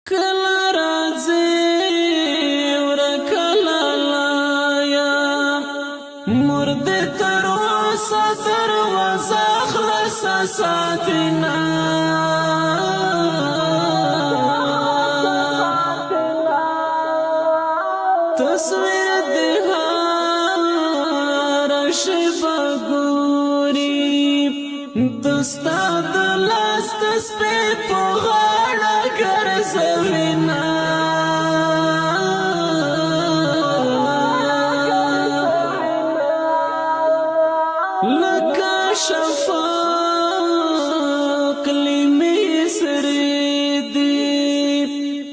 کلا راځي ورکلا لایا مرد تر اوسه دروازه خلاصه ساتنا تصویر دی هر شپه ګوري دستا د لاس تسبې په غاړه ګرځوینا لکه شفاق لیمې سرې دي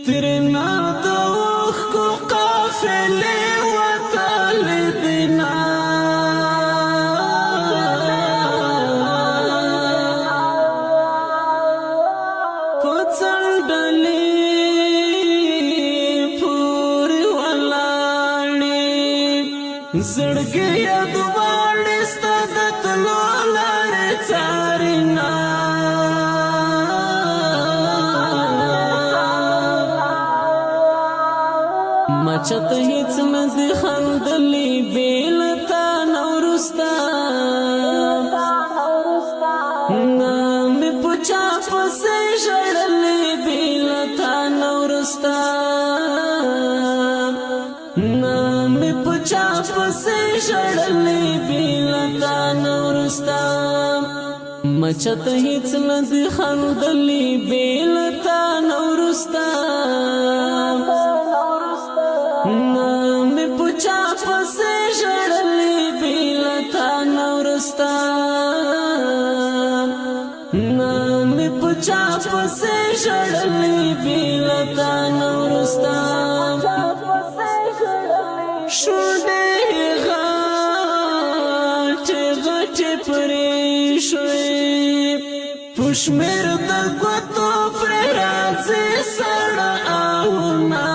ترنا د اوښکو قافلې وتلې دینا زړګي یادواړې ستا د تلو لارې څارينا مچته هیڅ نه دي خندلې بېل تا نه وروسته نه مې په چا پسې ژړلې بېل تا نه وروسته چا پسې ژړلې بېلتا نه وروسته مچته هیڅ نه دي خندلې بېلتا نه وروسته نه مې په چا پسې ژړلې بېلتا نه وروسته نه مې په چا پسې ژړلې بېلتا نه وروسته شوډې غاټې غاټې پرې شوې پشمیر د ګوتو پرې راځي سړه آونا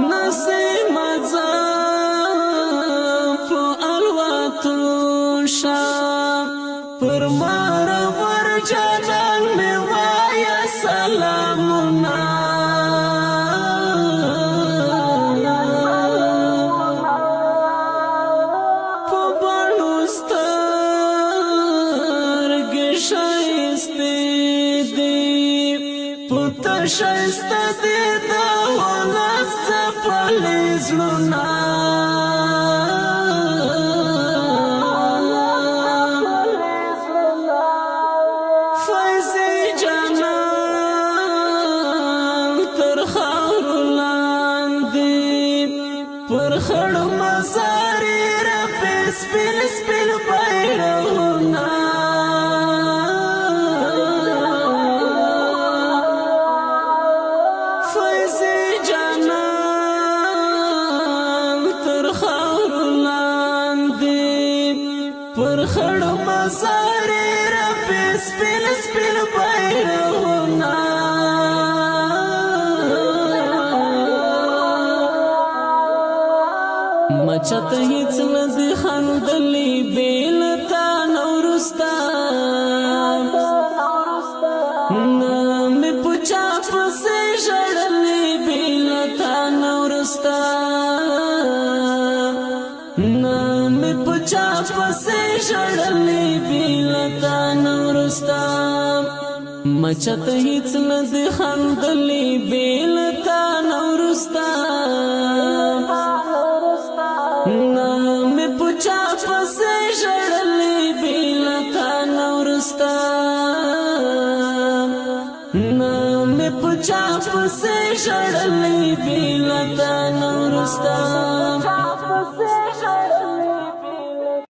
نسیم ځم په الوتو شه پر مار ورجانان مې وایه سلامونه په بڼو سترګې ښایستې دي په ته ښایسته دي د ولس څپلې زړونه پر خړ مزارې رپې سپین سپین بیرغونه فیضې جانان تر خاورو لاندې پر خړ مزارې رپې سپین سپین بیرغونه مچته هیڅ نه دي خندلې بېلتا نه وروسته نه مې په چا پسې ژړلې بېلتا نه وروسته نه مې په چا پسې ژړلې بېلتا نه وروسته مچته هیڅ نه دي خندلې بېلتا نه وروسته نه مې په چا پسې ژړلې بېلتا نه وروسته نه مې په چا پسې ژړلې بېلتا نه وروسته